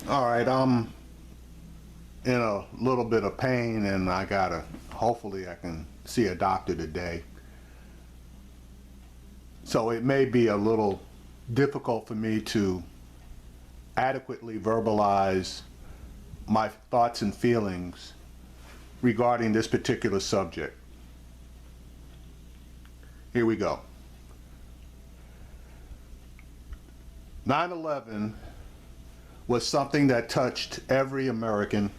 All right, I'm in a little bit of pain and hopefully I can see a doctor today. So it may be a little difficult for me to adequately verbalize my thoughts and feelings regarding this particular subject. Here we go. 9/11 was something that touched every American,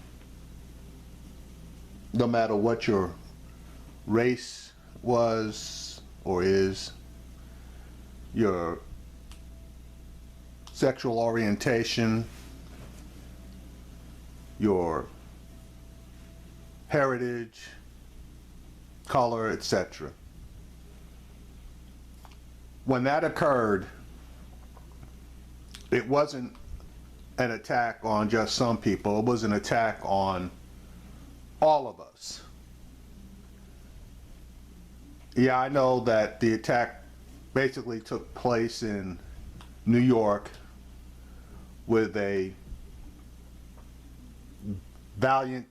no matter what your race was or is, your sexual orientation, your heritage, color, etc. When that occurred, it wasn't an attack on just some people, it was an attack on all of us. Yeah, I know that the attack basically took place in New York with a valiant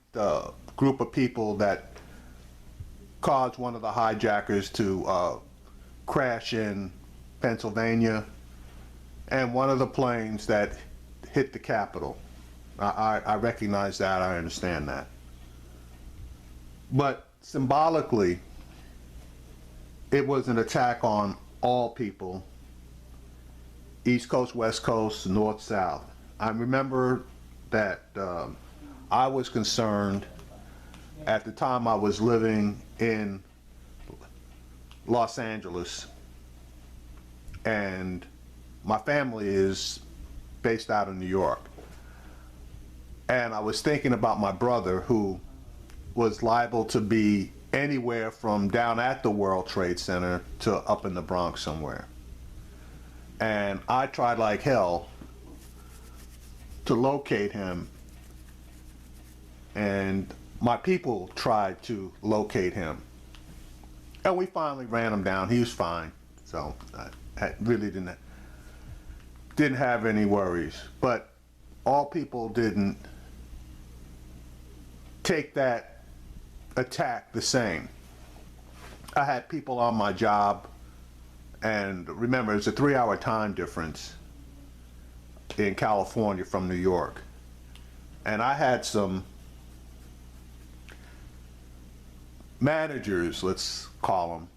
group of people that caused one of the hijackers to crash in Pennsylvania, and one of the planes that hit the Capitol. I recognize that, I understand that. But symbolically, it was an attack on all people, East Coast, West Coast, North, South. I remember that I was concerned at the time. I was living in Los Angeles, and my family is based out of New York. And I was thinking about my brother, who was liable to be anywhere from down at the World Trade Center to up in the Bronx somewhere. And I tried like hell to locate him, and my people tried to locate him. And we finally ran him down. He was fine. So I really didn't have any worries. But all people didn't take that attack the same. I had people on my job, and remember, it's a 3-hour time difference in California from New York. And I had some managers, let's call them,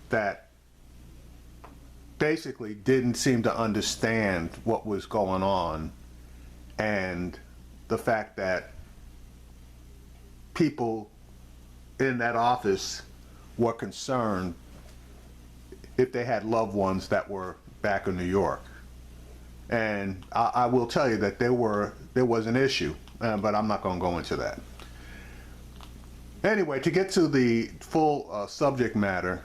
that basically didn't seem to understand what was going on, and the fact that people in that office were concerned if they had loved ones that were back in New York. And I will tell you that there was an issue, but I'm not going to go into that. Anyway, to get to the full subject matter,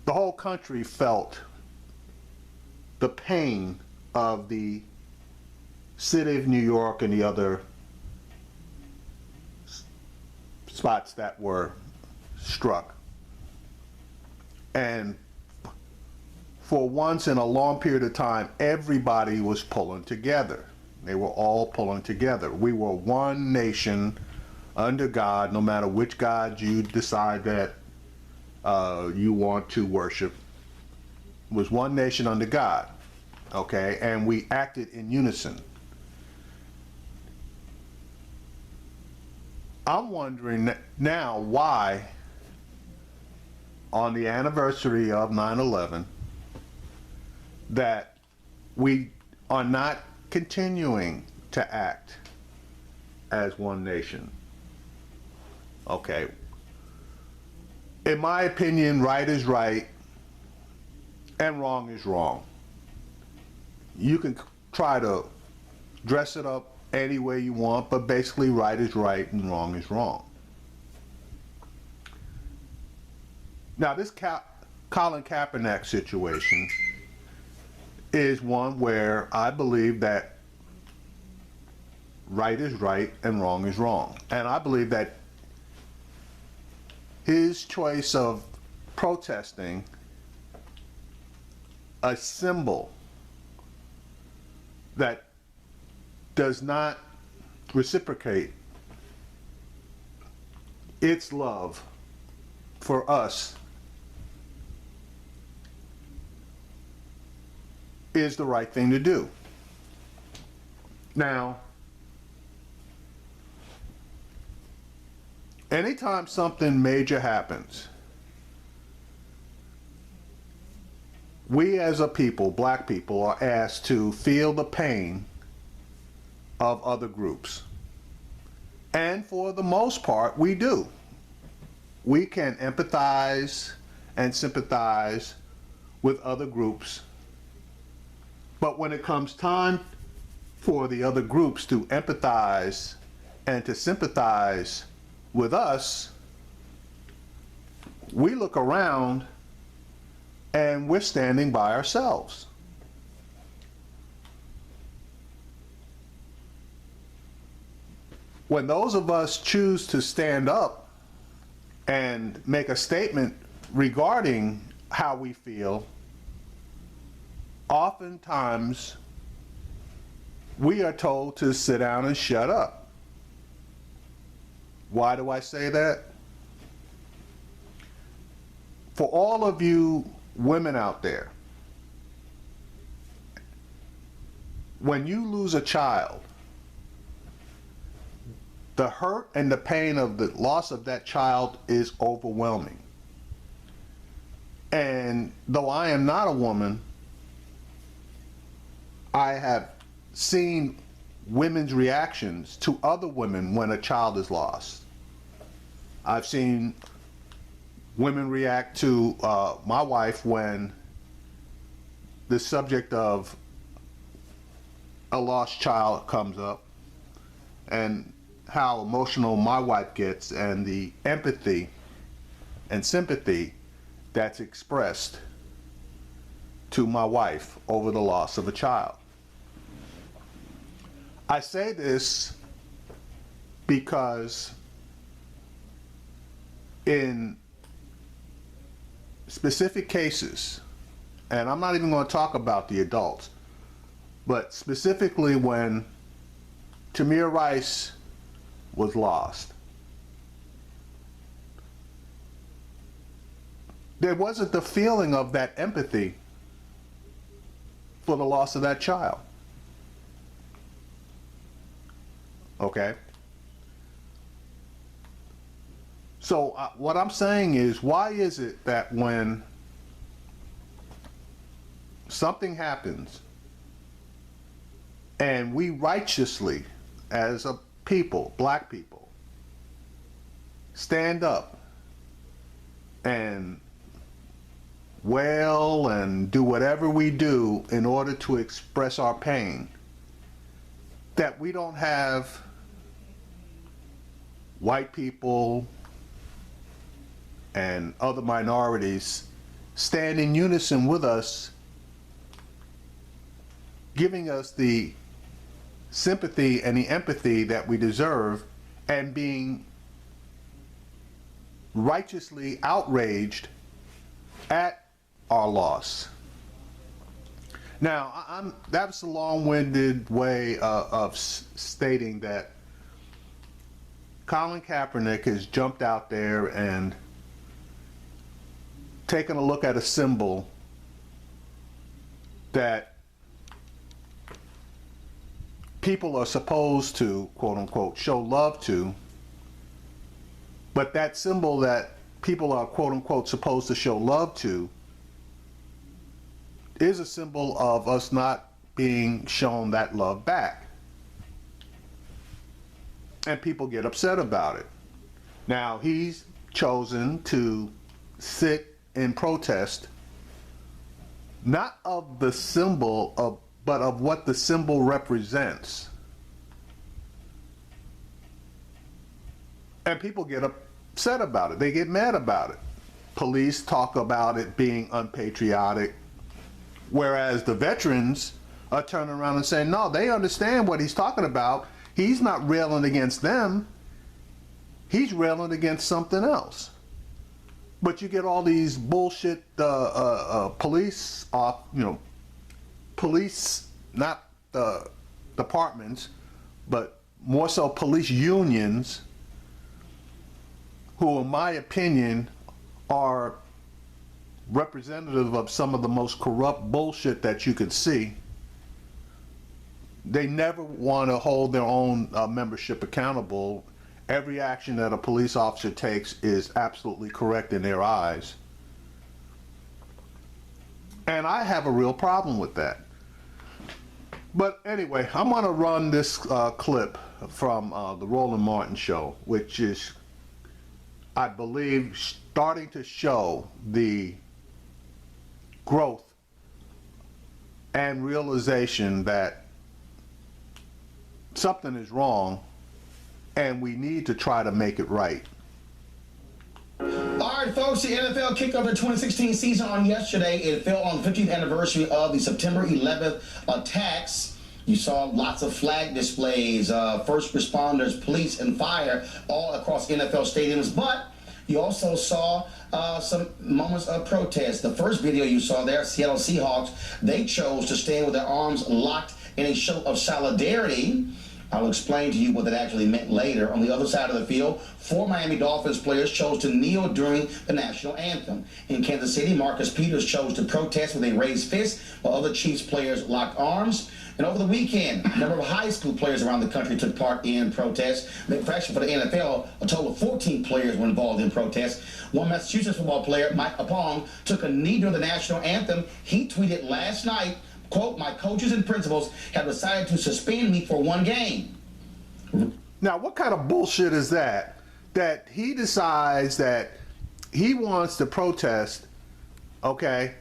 the whole country felt the pain of the city of New York and the other spots that were struck. And for once in a long period of time, everybody was pulling together. They were all pulling together. We were one nation under God, no matter which God you decide that you want to worship. It was one nation under God, okay? And we acted in unison. I'm wondering now why, on the anniversary of 9/11, that we are not continuing to act as one nation. Okay. In my opinion, right is right and wrong is wrong. You can try to dress it up any way you want, but basically right is right and wrong is wrong. Now, this Colin Kaepernick situation is one where I believe that right is right and wrong is wrong. And I believe that his choice of protesting a symbol that does not reciprocate its love for us is the right thing to do. Now, anytime something major happens, we as a people, black people, are asked to feel the pain of other groups. And for the most part, we do. We can empathize and sympathize with other groups. But when it comes time for the other groups to empathize and to sympathize with us, we look around and we're standing by ourselves. When those of us choose to stand up and make a statement regarding how we feel, oftentimes we are told to sit down and shut up. Why do I say that? For all of you women out there, when you lose a child, the hurt and the pain of the loss of that child is overwhelming. And though I am not a woman, I have seen women's reactions to other women when a child is lost. I've seen women react to my wife when the subject of a lost child comes up, and how emotional my wife gets, and the empathy and sympathy that's expressed to my wife over the loss of a child. I say this because in specific cases, and I'm not even going to talk about the adults, but specifically when Tamir Rice was lost, there wasn't the feeling of that empathy for the loss of that child. Okay? So what I'm saying is, why is it that when something happens and we righteously, as a people, black people, stand up and wail and do whatever we do in order to express our pain, that we don't have white people and other minorities stand in unison with us, giving us the sympathy and the empathy that we deserve, and being righteously outraged at our loss. Now, that's a long-winded way of stating that Colin Kaepernick has jumped out there and taken a look at a symbol that people are supposed to, quote unquote, show love to, but that symbol that people are, quote unquote, supposed to show love to is a symbol of us not being shown that love back. And people get upset about it. Now, he's chosen to sit in protest, not of the symbol of, but of what the symbol represents. And people get upset about it. They get mad about it. Police talk about it being unpatriotic, whereas the veterans are turning around and saying, no, they understand what he's talking about. He's not railing against them. He's railing against something else. But you get all these bullshit police, police, not the departments, but more so police unions, who in my opinion are representative of some of the most corrupt bullshit that you could see. They never want to hold their own membership accountable. Every action that a police officer takes is absolutely correct in their eyes. And I have a real problem with that. But anyway, I'm going to run this clip from the Roland Martin show, which is, I believe, starting to show the growth and realization that something is wrong and we need to try to make it right. All right, folks, the NFL kicked off the 2016 season on yesterday. It fell on the 15th anniversary of the September 11th attacks. You saw lots of flag displays, first responders, police, and fire all across NFL stadiums, but you also saw some moments of protest. The first video you saw there, Seattle Seahawks, they chose to stand with their arms locked in a show of solidarity. I'll explain to you what that actually meant later. On the other side of the field, 4 Miami Dolphins players chose to kneel during the national anthem. In Kansas City, Marcus Peters chose to protest with a raised fist, while other Chiefs players locked arms. And over the weekend, a number of high school players around the country took part in protests. In fact, for the NFL, a total of 14 players were involved in protests. One Massachusetts football player, Mike Apong, took a knee during the national anthem. He tweeted last night, quote, "My coaches and principals have decided to suspend me for 1 game." Now, what kind of bullshit is that? That he decides that he wants to protest, okay,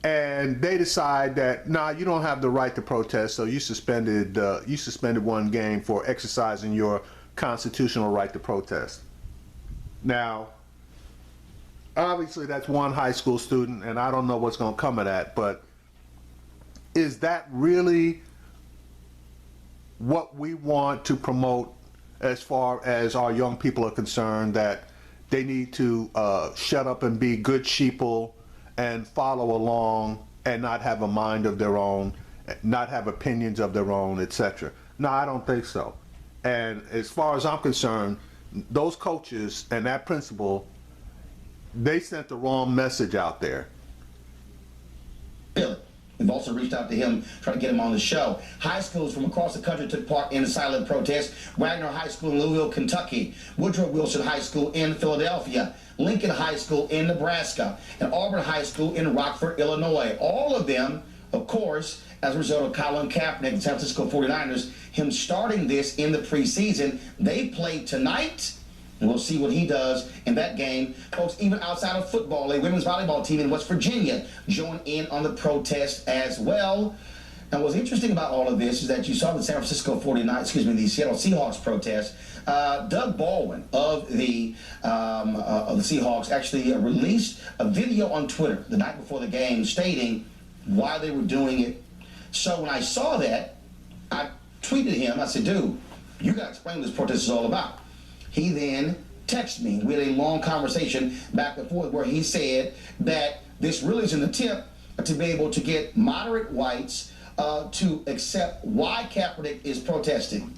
and they decide that, nah, you don't have the right to protest, so you suspended 1 game for exercising your constitutional right to protest. Now, obviously that's one high school student, and I don't know what's going to come of that, but is that really what we want to promote as far as our young people are concerned, that they need to shut up and be good sheeple and follow along and not have a mind of their own, not have opinions of their own, etc.? No, I don't think so. And as far as I'm concerned, those coaches and that principal, they sent the wrong message out there. We've also reached out to him, trying to get him on the show. High schools from across the country took part in the silent protest. Wagner High School in Louisville, Kentucky. Woodrow Wilson High School in Philadelphia. Lincoln High School in Nebraska. And Auburn High School in Rockford, Illinois. All of them, of course, as a result of Colin Kaepernick and San Francisco 49ers, him starting this in the preseason. They play tonight. And we'll see what he does in that game. Folks, even outside of football, a women's volleyball team in West Virginia joined in on the protest as well. And what's interesting about all of this is that you saw the San Francisco 49ers, the Seattle Seahawks protest. Doug Baldwin of the Seahawks actually released a video on Twitter the night before the game stating why they were doing it. So when I saw that, I tweeted him. I said, dude, you got to explain what this protest is all about. He then texted me. We had a long conversation back and forth where he said that this really is an attempt to be able to get moderate whites to accept why Kaepernick is protesting.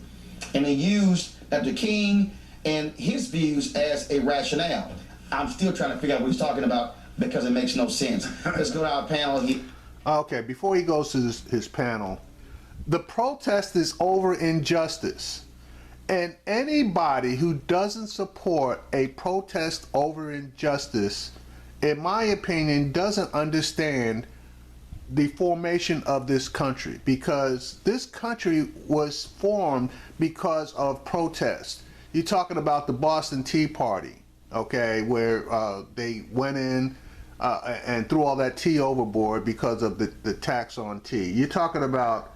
And he used Dr. King and his views as a rationale. I'm still trying to figure out what he's talking about because it makes no sense. Let's go to our panel. Okay, before he goes to his panel, the protest is over injustice. And anybody who doesn't support a protest over injustice, in my opinion, doesn't understand the formation of this country, because this country was formed because of protest. You're talking about the Boston Tea Party, okay, where they went in and threw all that tea overboard because of the tax on tea. You're talking about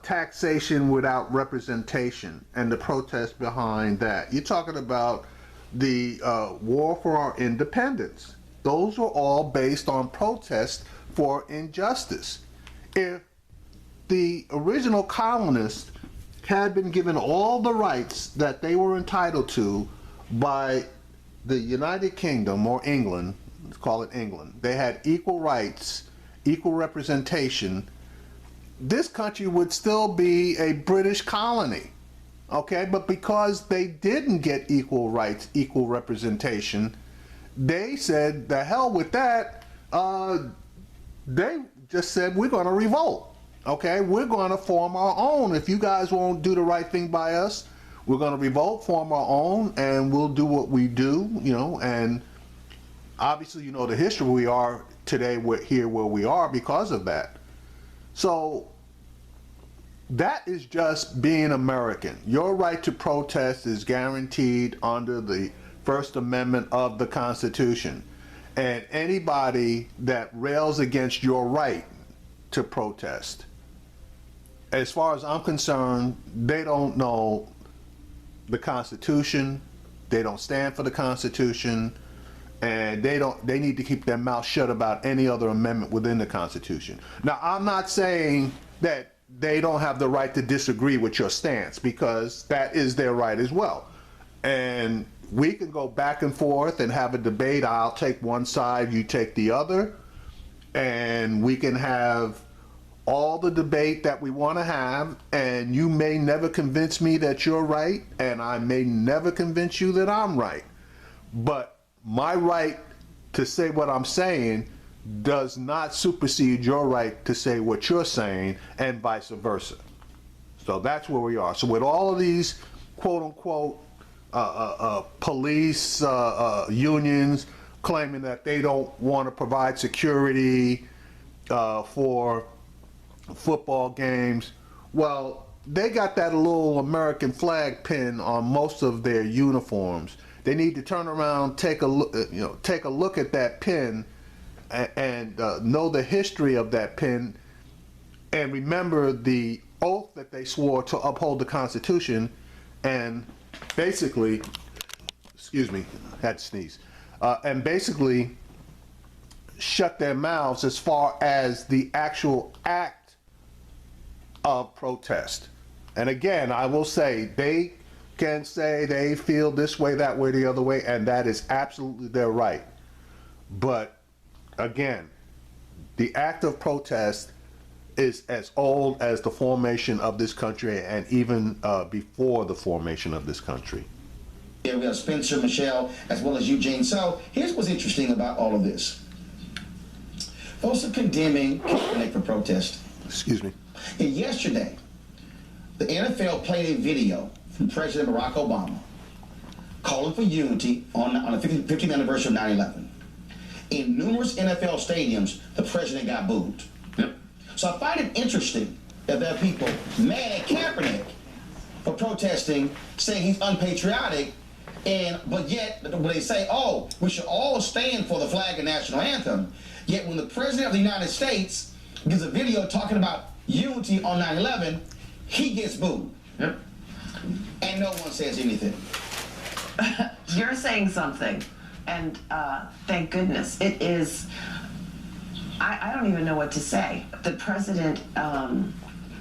taxation without representation and the protest behind that. You're talking about the war for our independence. Those were all based on protest for injustice. If the original colonists had been given all the rights that they were entitled to by the United Kingdom, or England, let's call it England, they had equal rights, equal representation, this country would still be a British colony. Okay, but because they didn't get equal rights, equal representation, they said, the hell with that. They just said, we're going to revolt. Okay, we're going to form our own. If you guys won't do the right thing by us, we're going to revolt, form our own, and we'll do what we do, and obviously, the history we are today, we're here where we are because of that. So that is just being American. Your right to protest is guaranteed under the First Amendment of the Constitution. And anybody that rails against your right to protest, as far as I'm concerned, they don't know the Constitution, they don't stand for the Constitution, and they need to keep their mouth shut about any other amendment within the Constitution. Now, I'm not saying that they don't have the right to disagree with your stance, because that is their right as well. And we can go back and forth and have a debate. I'll take one side, you take the other, and we can have all the debate that we want to have, and you may never convince me that you're right, and I may never convince you that I'm right. But my right to say what I'm saying does not supersede your right to say what you're saying, and vice versa. So that's where we are. So with all of these quote-unquote police unions claiming that they don't want to provide security for football games, well, they got that little American flag pin on most of their uniforms. They need to turn around, take a look at that pin, and know the history of that pin, and remember the oath that they swore to uphold the Constitution, and basically, excuse me, had to sneeze, and basically shut their mouths as far as the actual act of protest. And again, I will say, they can say they feel this way, that way, the other way, and that is absolutely their right. But again, the act of protest is as old as the formation of this country, and even before the formation of this country. Yeah, we have Spencer, Michelle, as well as Eugene. So here's what's interesting about all of this. Folks are condemning Kaepernick for protest. Excuse me. And yesterday, the NFL played a video from President Barack Obama calling for unity on the 50th anniversary of 9/11. In numerous NFL stadiums, the president got booed. Yep. So I find it interesting that there are people mad at Kaepernick for protesting, saying he's unpatriotic, but yet when they say, oh, we should all stand for the flag and national anthem, yet when the president of the United States gives a video talking about unity on 9/11, he gets booed. Yep. And no one says anything. You're saying something, and thank goodness. It is, I don't even know what to say. The president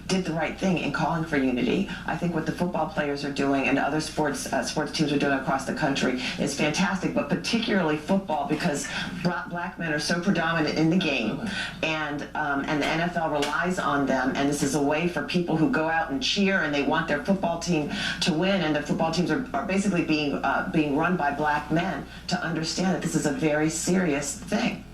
did the right thing in calling for unity. I think what the football players are doing and other sports teams are doing across the country is fantastic, but particularly football, because black men are so predominant in the game, and the NFL relies on them, and this is a way for people who go out and cheer and they want their football team to win, and the football teams are basically being run by black men, to understand that this is a very serious thing.